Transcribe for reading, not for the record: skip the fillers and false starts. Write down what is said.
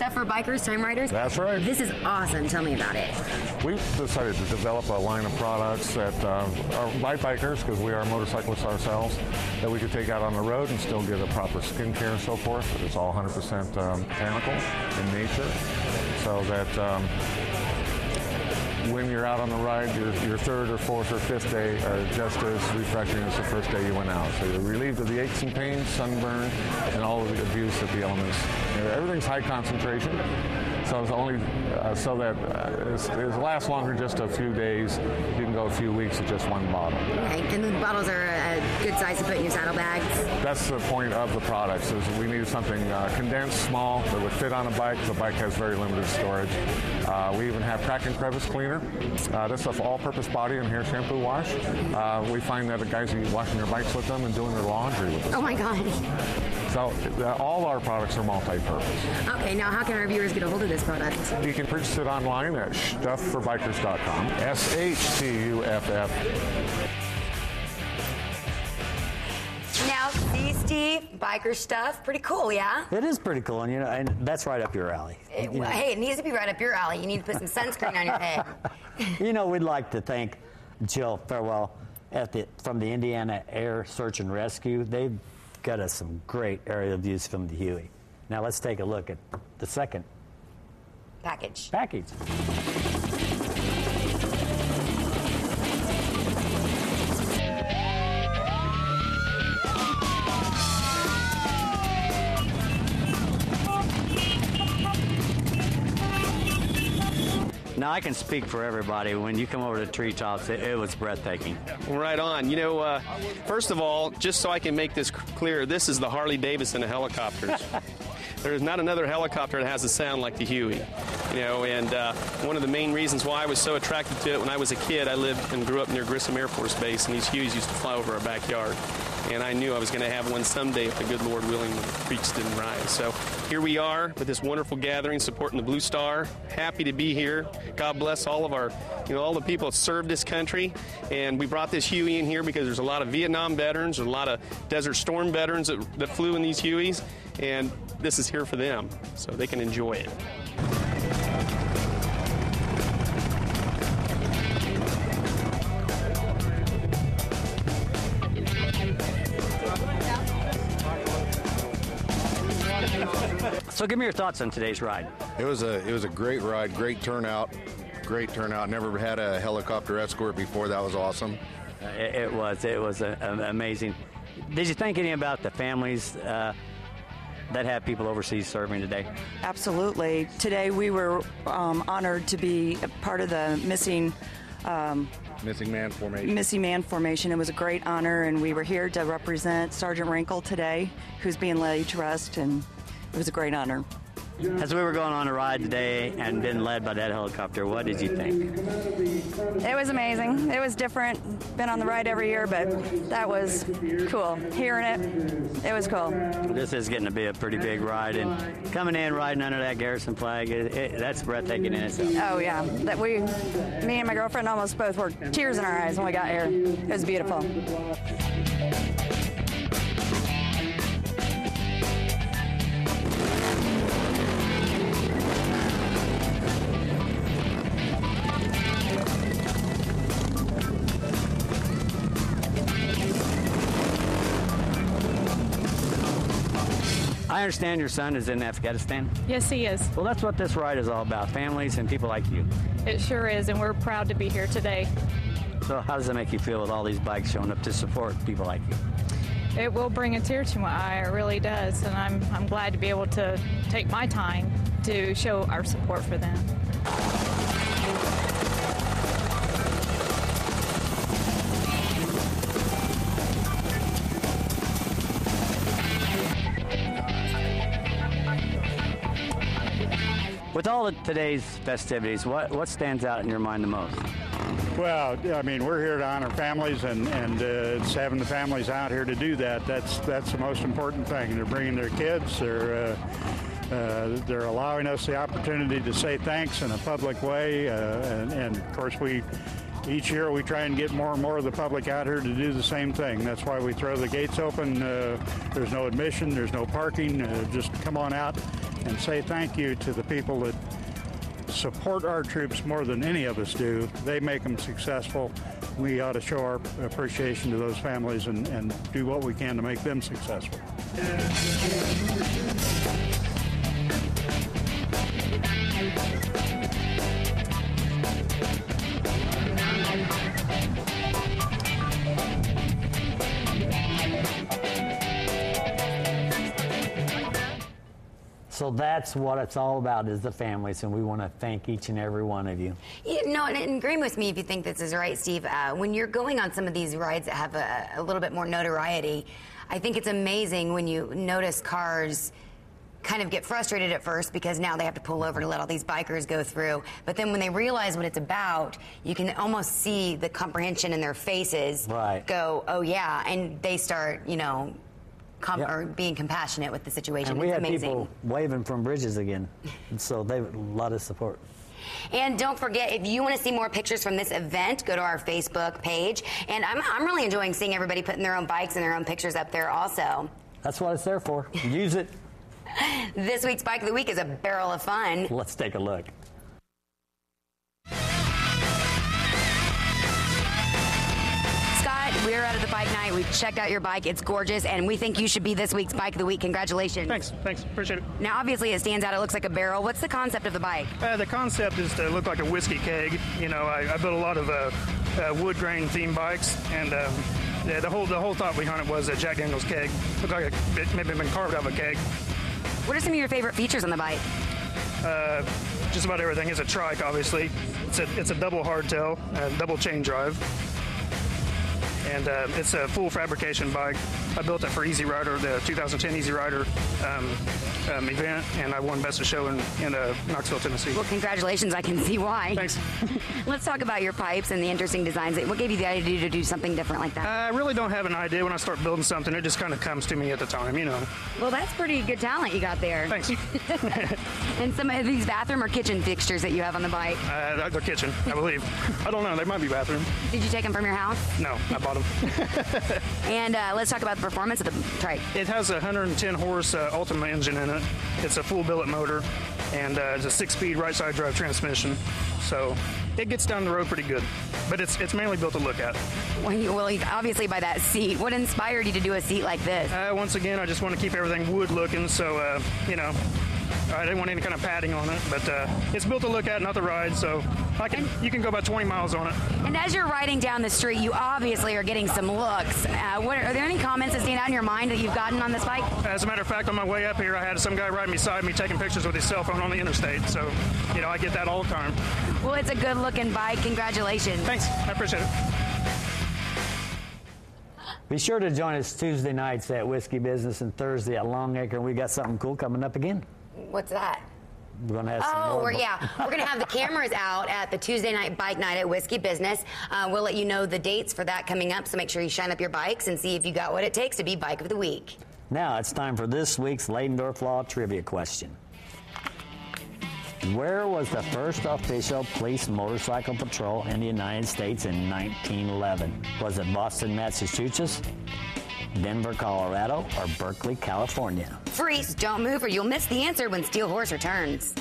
stuff for bikers, time riders? That's right. This is awesome. Tell me about it. We've decided to develop a line of products that are by bikers, because we are motorcyclists ourselves, that we could take out on the road and still get a proper skin care and so forth. It's all 100% botanical in nature, so that when you're out on the ride, your third or fourth or fifth day are just as refreshing as the first day you went out. So you're relieved of the aches and pains, sunburn, and all of the abuse of the elements. Everything's high concentration, so it's only so that it lasts longer just a few days. You can go a few weeks with just one bottle. Okay, and the bottles are a good size to put in your saddlebags? That's the point of the products, is we needed something condensed, small, that would fit on a bike. The bike has very limited storage. We even have crack and crevice cleaner. This is an all-purpose body and hair shampoo wash. We find that the guys are washing their bikes with them and doing their laundry with them. Oh my God. So all our products are multi-purpose. Okay, now how can our viewers get a hold of this product? You can purchase it online at StuffForBikers.com. SHTUFF. Now, see, Steve, biker stuff, pretty cool, yeah? It is pretty cool, and and that's right up your alley. Hey, it needs to be right up your alley. You need to put some sunscreen on your head. We'd like to thank Jill Farewell from the Indiana Air Search and Rescue. They've got us some great aerial views from the Huey. Now let's take a look at the second package. Now, I can speak for everybody. When you come over to Treetops, it was breathtaking. Right on. First of all, just so I can make this clear, this is the Harley Davidson of helicopters. There is not another helicopter that has a sound like the Huey. And one of the main reasons why I was so attracted to it, when I was a kid, I lived and grew up near Grissom Air Force Base, and these Hueys used to fly over our backyard. And I knew I was going to have one someday if the good Lord willing the creeks didn't rise. So here we are with this wonderful gathering supporting the Blue Star. Happy to be here. God bless all of our, all the people that served this country. And we brought this Huey in here because there's a lot of Vietnam veterans, there's a lot of Desert Storm veterans that flew in these Hueys. And this is here for them, so they can enjoy it. So give me your thoughts on today's ride. It was a great ride, great turnout. Never had a helicopter escort before. That was awesome. It was amazing. Did you think any about the families that have people overseas serving today? Absolutely. Today we were honored to be a part of the Missing Man Formation. It was a great honor, and we were here to represent Sergeant Wrinkle today, who's being laid to rest, and it was a great honor. As we were going on a ride today and being led by that helicopter, what did you think? It was amazing. It was different. Been on the ride every year, but that was cool. Hearing it was cool. This is getting to be a pretty big ride, and coming in riding under that Garrison flag, that's breathtaking in itself. Oh yeah, me and my girlfriend almost both were tears in our eyes when we got here. It was beautiful. I understand your son is in Afghanistan. Yes, he is. Well, that's what this ride is all about, families and people like you. It sure is, and we're proud to be here today. So how does it make you feel with all these bikes showing up to support people like you? It will bring a tear to my eye, it really does, and I'm glad to be able to take my time to show our support for them. With all of today's festivities, what stands out in your mind the most? Well, I mean, we're here to honor families, and it's having the families out here to do that. That's the most important thing. They're bringing their kids. They're allowing us the opportunity to say thanks in a public way, and of course each year we try and get more and more of the public out here to do the same thing. That's why we throw the gates open. There's no admission, there's no parking. Just come on out and say thank you to the people that support our troops more than any of us do. They make them successful. We ought to show our appreciation to those families and do what we can to make them successful. So that's what it's all about, is the families, and we want to thank each and every one of you. You know, and agree with me if you think this is right, Steve. When you're going on some of these rides that have a little bit more notoriety, I think it's amazing when you notice cars kind of get frustrated at first because now they have to pull over to let all these bikers go through. But then when they realize what it's about, you can almost see the comprehension in their faces. Right. Go, oh yeah, and they start, you know, or being compassionate with the situation. And we it's had amazing. people waving from bridges again, and so they have a lot of support. And don't forget, if you want to see more pictures from this event, go to our Facebook page. And I'm really enjoying seeing everybody putting their own bikes and their own pictures up there also. That's what it's there for. Use it. This week's Bike of the Week is a barrel of fun. Let's take a look. Scott, we're out at the bike night. We've checked out your bike. It's gorgeous, and we think you should be this week's Bike of the Week. Congratulations. Thanks. Appreciate it. Now, obviously, it stands out. It looks like a barrel. What's the concept of the bike? The concept is to look like a whiskey keg. You know, I built a lot of wood grain themed bikes, and the whole thought behind it was a Jack Daniel's keg. Looked like it maybe been carved out of a keg. What are some of your favorite features on the bike? Just about everything. It's a trike, obviously. It's a double hardtail, double chain drive. And it's a full fabrication bike. I built it for Easy Rider, the 2010 Easy Rider event, and I won Best of Show in Knoxville, Tennessee. Well, congratulations. I can see why. Thanks. Let's talk about your pipes and the interesting designs. What gave you the idea to do something different like that? I really don't have an idea. When I start building something, it just kind of comes to me at the time, you know. Well, that's pretty good talent you got there. Thanks. And some of these bathroom or kitchen fixtures that you have on the bike? They're kitchen, I believe. I don't know. They might be bathroom. Did you take them from your house? No, I bought them. And let's talk about the performance of the trike. It has a 110 horse Ultima engine in it. It's a full billet motor, and it's a 6-speed right side drive transmission. So it gets down the road pretty good, but it's mainly built to look at. Well, obviously by that seat. What inspired you to do a seat like this? Once again, I just want to keep everything wood looking, so you know, I didn't want any kind of padding on it, but it's built to look at, not to ride, so you can go about 20 miles on it. And as you're riding down the street, you obviously are getting some looks. Are there any comments that stand out in your mind that you've gotten on this bike? As a matter of fact, on my way up here, I had some guy riding beside me taking pictures with his cell phone on the interstate, so, you know, I get that all the time. Well, it's a good-looking bike. Congratulations. Thanks. I appreciate it. Be sure to join us Tuesday nights at Whiskey Business and Thursday at Longacre. We got something cool coming up again. What's that? We're going to have some more. We're going to have the cameras out at the Tuesday night bike night at Whiskey Business. We'll let you know the dates for that coming up, so make sure you shine up your bikes and see if you got what it takes to be Bike of the Week. Now it's time for this week's Leidendorf Law Trivia question. Where was the first official police motorcycle patrol in the United States in 1911? Was it Boston, Massachusetts, Denver, Colorado, or Berkeley, California? Freeze, don't move or you'll miss the answer when Steel Horse returns.